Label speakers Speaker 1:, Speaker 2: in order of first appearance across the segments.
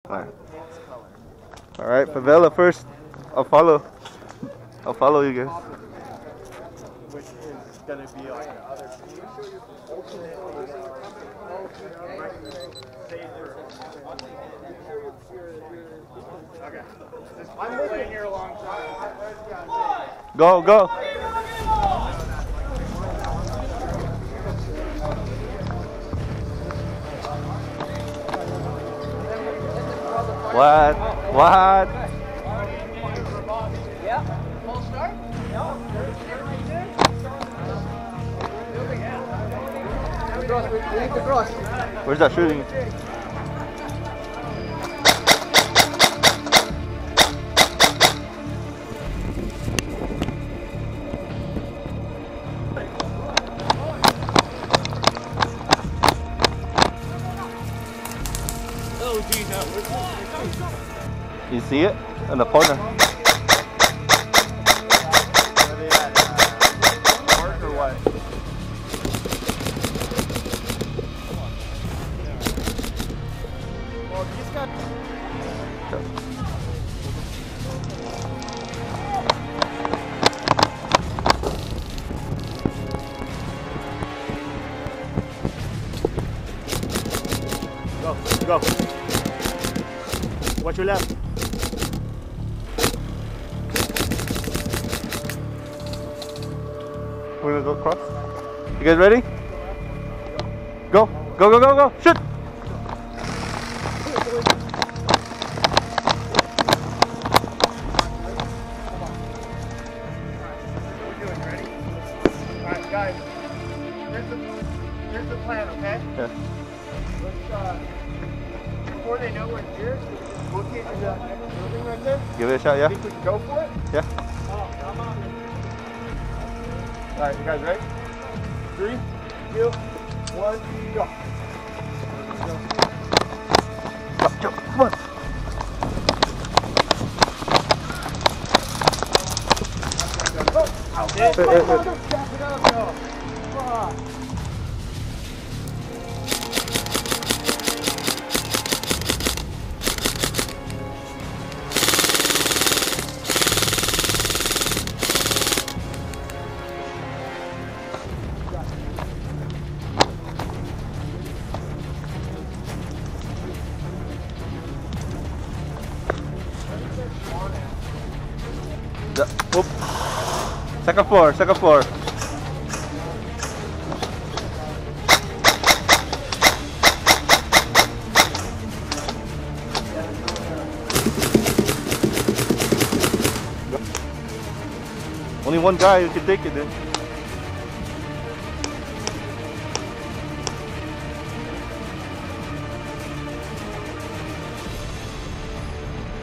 Speaker 1: Alright. Alright, Favela first. I'll follow you guys.
Speaker 2: Which is gonna be like the other okay. I'm playing here a long time.
Speaker 1: Go, go. What? What?
Speaker 2: Yeah. Full start?
Speaker 1: Where's that shooting?
Speaker 2: Oh, geez, no.
Speaker 1: You see it? In the corner.
Speaker 2: Mark or what? Well, he's got. Go. Watch your left.
Speaker 1: We're gonna go across. You guys ready? Go. Go, go, go, go. Shoot.
Speaker 2: Alright, guys. Here's the plan, okay?
Speaker 1: Yeah.
Speaker 2: Let's, before they know we're here, look at that next building right there.
Speaker 1: Give it a shot, yeah?
Speaker 2: Think we can go for it?
Speaker 1: Yeah.
Speaker 2: Alright, you guys ready? 3, 2, 1, go.
Speaker 1: Go, come on.
Speaker 2: Out.
Speaker 1: Hey.
Speaker 2: Jack it up, yo. Come on.
Speaker 1: Oop. Second floor, second floor. Only one guy who can take it then.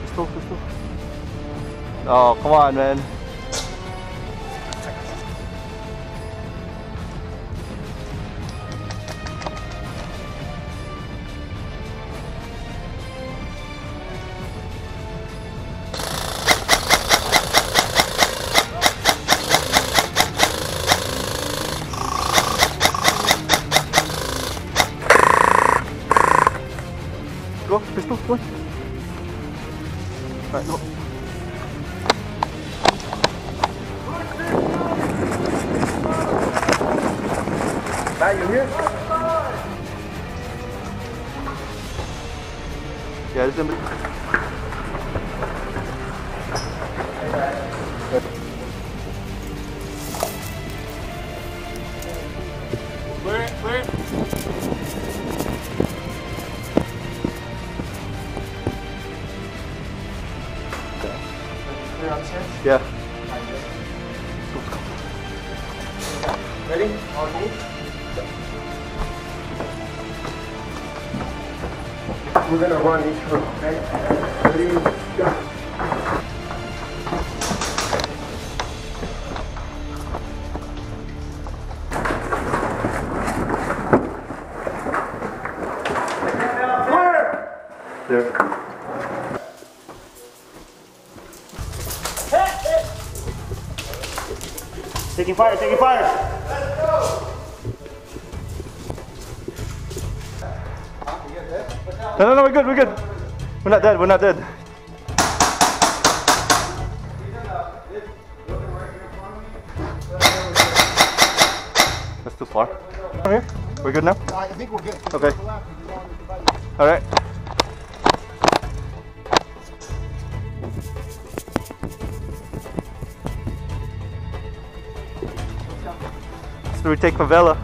Speaker 1: Pistol. Oh, come on, man. Go, pistol, go. Right, go.
Speaker 2: Matt, you here?
Speaker 1: Yeah, this is gonna be.
Speaker 2: Clear. Clear upstairs?
Speaker 1: Yeah.
Speaker 2: Ready? All me? We're gonna run each room, okay? Ready? Go.
Speaker 1: There.
Speaker 2: Taking fire. Let's go.
Speaker 1: No, we're good. We're not dead, we're not dead. That's too far. Come here. We're good now?
Speaker 2: I think we're good.
Speaker 1: Okay. Alright. So we take favela.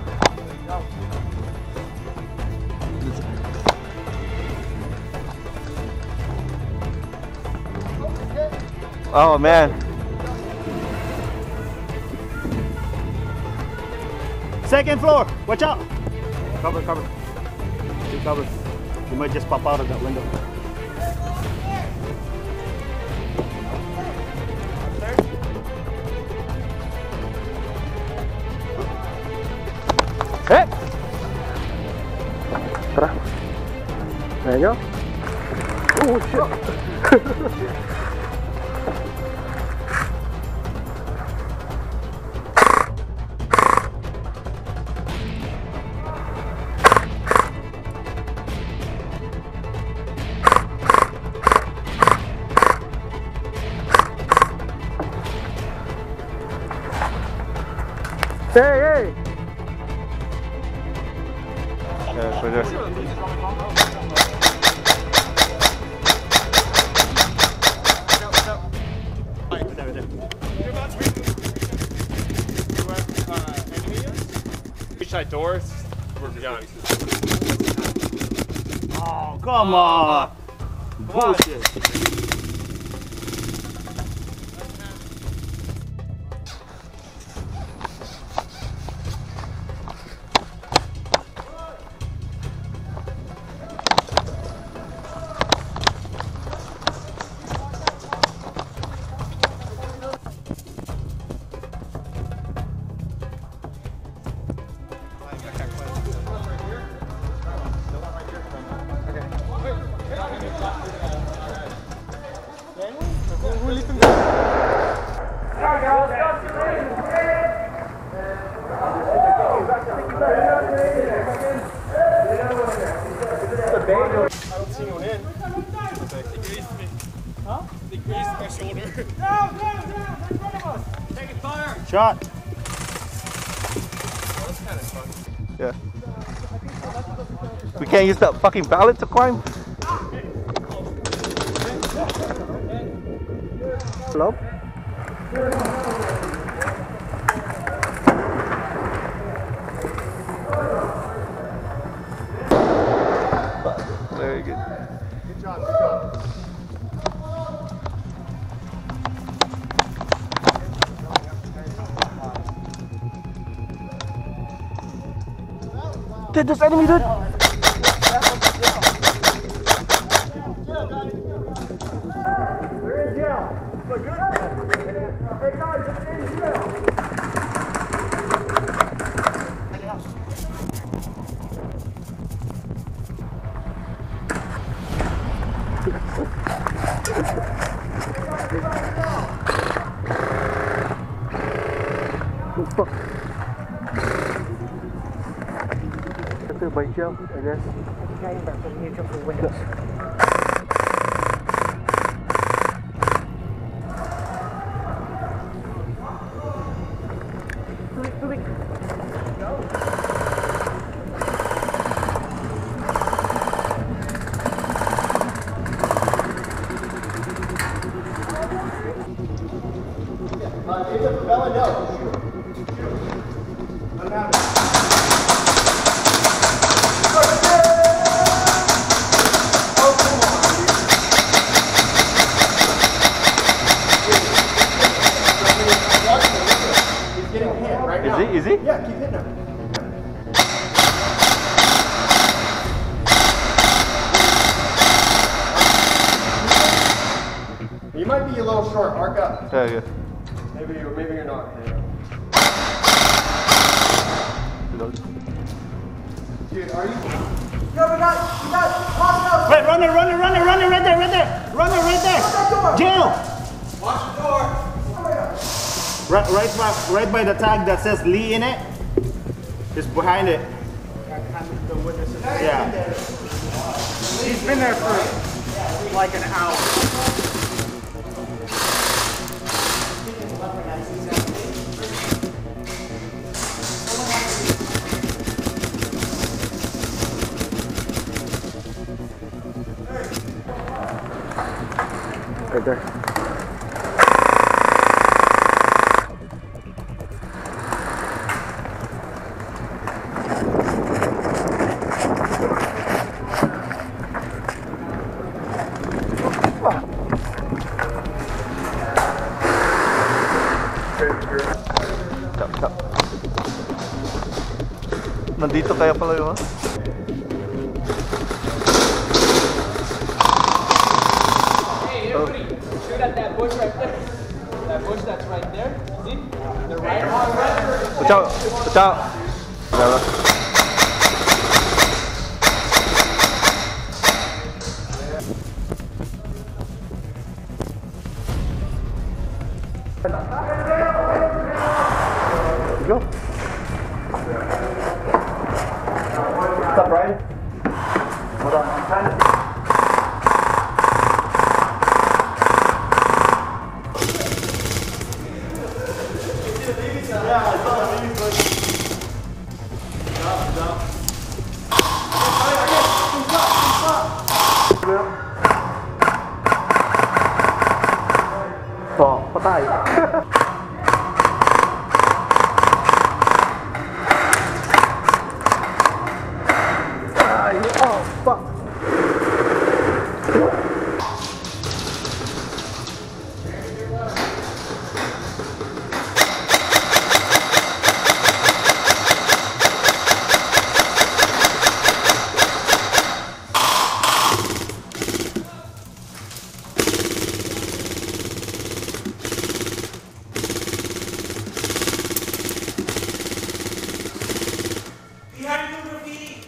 Speaker 1: Oh man.
Speaker 3: Second floor, watch out. Cover, cover. Be covered. You might just pop out of that window.
Speaker 1: Hey!
Speaker 2: There you go. Oh shit. Hey, hey!
Speaker 1: Yeah, it's right there.
Speaker 4: Reach that door, we're done.
Speaker 3: Oh, come on. Bullshit. Shot.
Speaker 1: Yeah. We can't use that fucking pallet to climb? Hello? Very good.
Speaker 2: Good job, good job.
Speaker 1: Dude, this enemy, dude!
Speaker 2: They're in jail. Look, good. Hey guys, it's in jail. By jump, I guess. Okay, but from here, jump the windows. It's a favela, no.
Speaker 1: Is he?
Speaker 2: Yeah, keep hitting him. You might be a little short. Arc up.
Speaker 1: Yeah, yeah.
Speaker 2: Maybe you're not. Dude, are you? No, we got Costco.
Speaker 3: Wait, runner right there. Runner right there. Jail.
Speaker 2: Watch the door.
Speaker 3: Right by the tag that says Lee in it. Just behind it. Yeah.
Speaker 2: He's been there for like an hour.
Speaker 1: Right there. Nandito kaya pala yun, ha?
Speaker 2: Hey, everybody, shoot at that bush right there. That bush that's right there. See? The right one.
Speaker 1: Watch out! Watch out! Diba? Go! What's up, Brian? Hold on, I'm trying to... Oh, patay. Ay, oh, fuck.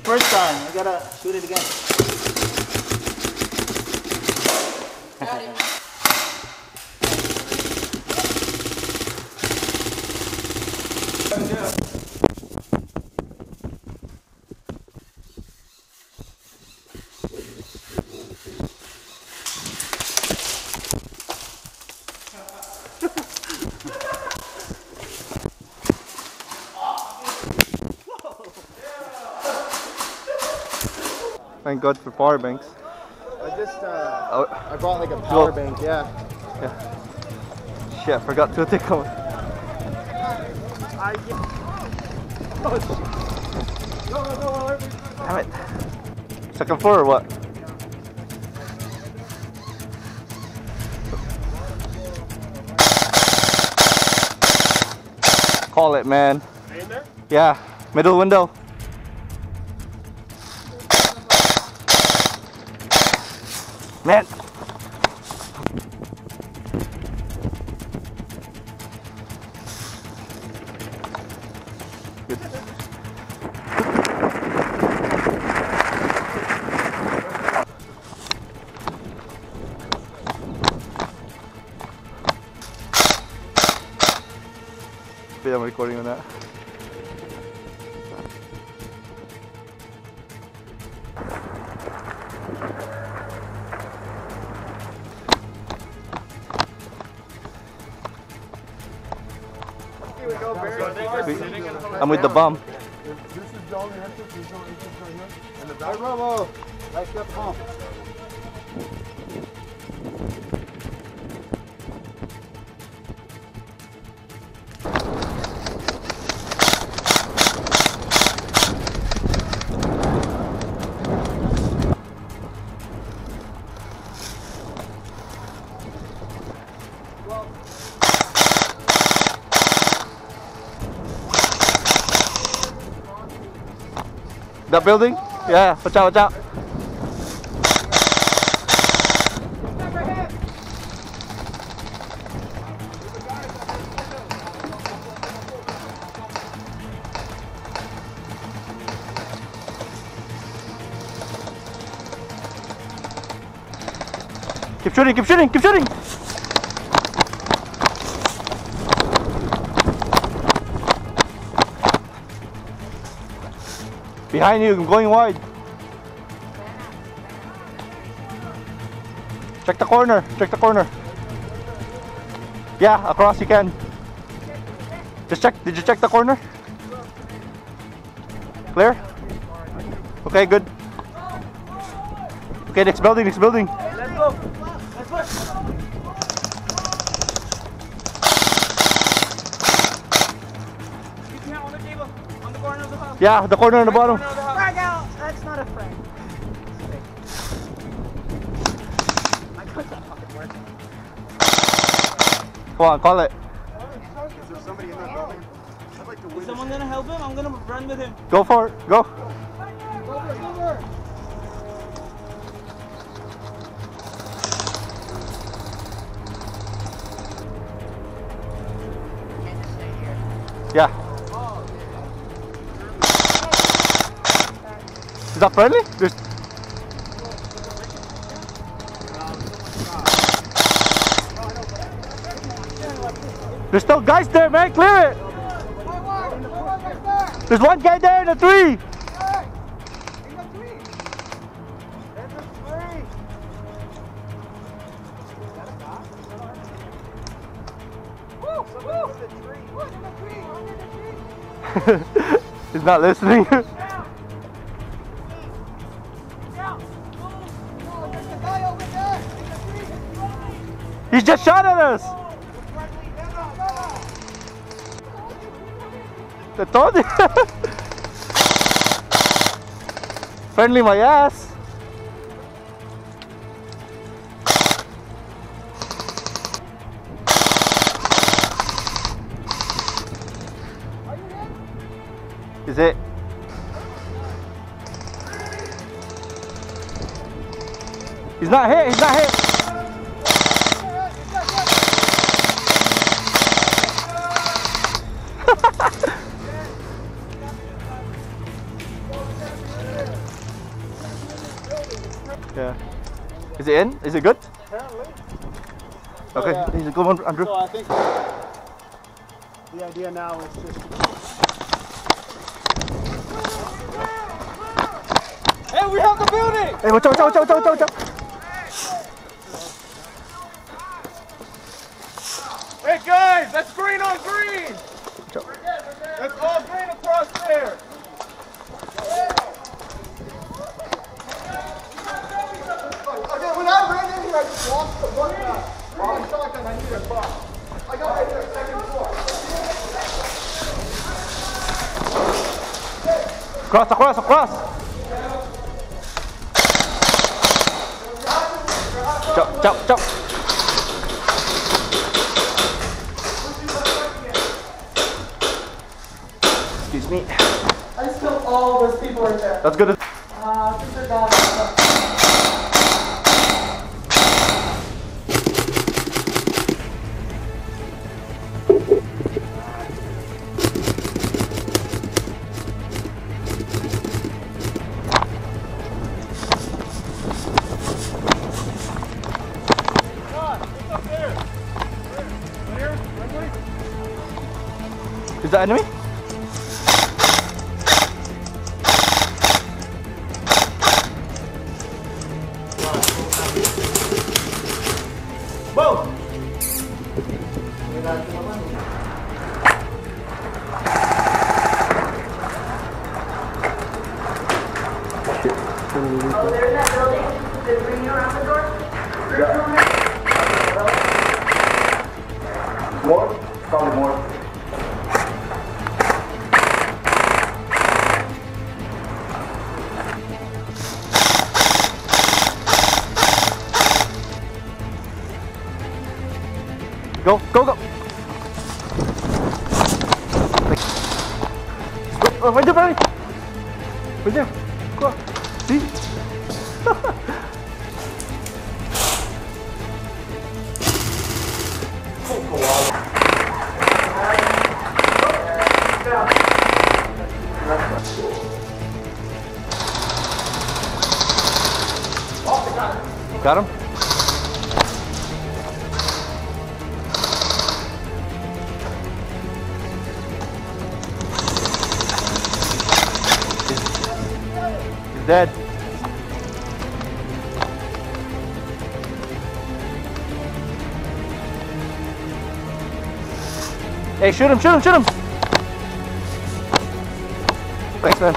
Speaker 3: First time, I gotta shoot it again.
Speaker 1: Thank God for power banks.
Speaker 2: I brought like a power bank, yeah.
Speaker 1: Shit, I forgot to take out. Damn it. Second floor or what? Call it, man.
Speaker 4: Are you in there?
Speaker 1: Yeah, middle window. Man. Good. I'm recording on that. I'm with the bomb.
Speaker 2: This is the only entrance, there's no entrance right here. And the back. Hey, Romo, let's get home.
Speaker 1: That building? Yeah, watch out, watch out. Keep shooting, keep shooting, keep shooting! Behind you, I'm going wide. Check the corner. Check the corner. Yeah, across you can. Just check. Did you check the corner? Clear? Okay, good. Okay, next building, next building.
Speaker 2: Let's go. Let's push. Keep your hand on the table. On the corner of the house.
Speaker 1: Yeah, the corner on the bottom.
Speaker 2: Frag out. That's not a frag. My god's not fucking working.
Speaker 1: Come on, call it.
Speaker 3: Is there somebody in that building? I'd like to
Speaker 2: Is
Speaker 3: witness.
Speaker 2: someone gonna help him? I'm gonna run with him.
Speaker 1: Go for it. Go. Yeah. Is that friendly? There's still guys there, man. Clear it. There's one guy there in a tree. He's not listening. He just shot at us. I told you. Friendly my ass. Is it? He's not hit, he's not hit. Yeah. Is it in? Is it good?
Speaker 3: Apparently.
Speaker 1: Okay,
Speaker 3: yeah.
Speaker 1: he's a good one, Andrew.
Speaker 3: So I think the idea now is just
Speaker 2: Hey, we have the building!
Speaker 1: Hey, watch out, watch out, watch out, watch out.
Speaker 4: Hey guys, that's green on green.
Speaker 1: Watch out.
Speaker 4: That's all green across there.
Speaker 3: okay, when I ran in here, I just lost the one back. One shotgun, I needed a box. I got right there, second floor.
Speaker 1: Across, across, across. Chop, chop, chop. Excuse me.
Speaker 2: I just killed all those people right there.
Speaker 1: That's good.
Speaker 2: I think they're gone.
Speaker 1: Is that enemy?
Speaker 3: Whoa!
Speaker 5: Oh, there's that building. They're bringing you around the door.
Speaker 3: More? Probably more.
Speaker 1: Go, go, go. Oh, right there, buddy. Right there. Go on. See? Got him? He's dead. Hey, shoot him, shoot him, shoot him! Thanks, man.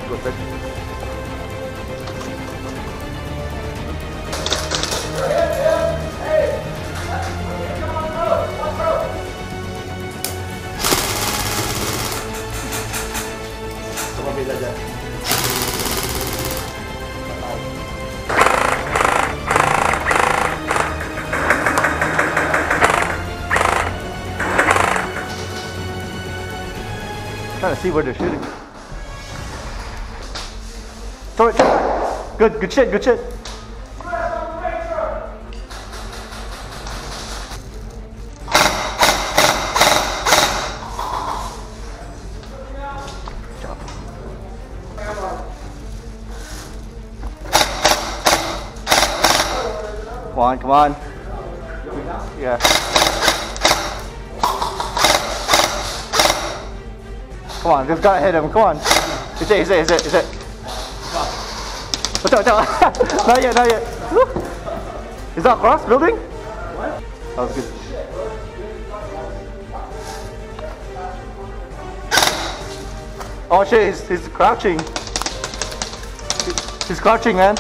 Speaker 1: Go, Fred. Trying to see where they're shooting. Throw it. Good, good shit, good shit. Come on, come on. Yeah. Come on, just gotta hit him. Come on. Is it? Watch out, watch out. Not yet, not yet. Is that across building? What? That was good. Oh shit, he's crouching. He's crouching, man.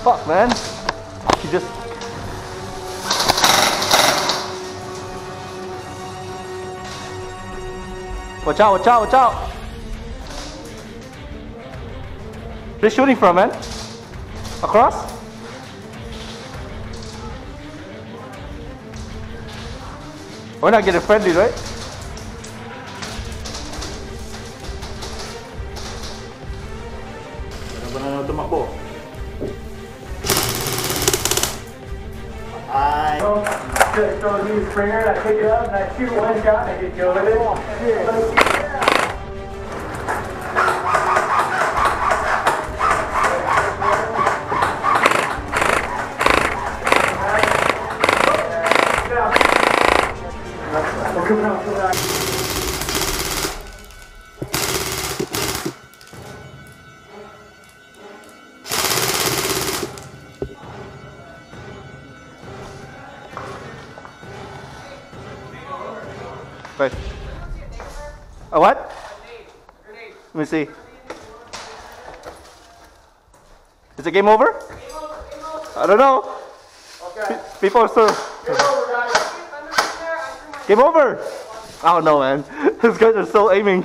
Speaker 1: Fuck, man. He just... Watch out, watch out, watch out. Where's he shooting from, man? Across? We're not getting friendly, right?
Speaker 2: So I use Springer and I pick it up and I shoot one shot and I get killed with it.
Speaker 1: Right. A what? Let me see. Is it game over? I don't know.
Speaker 3: Okay.
Speaker 1: People are still...
Speaker 3: Game over, guys.
Speaker 1: Game over! I don't know, man. These guys are still aiming.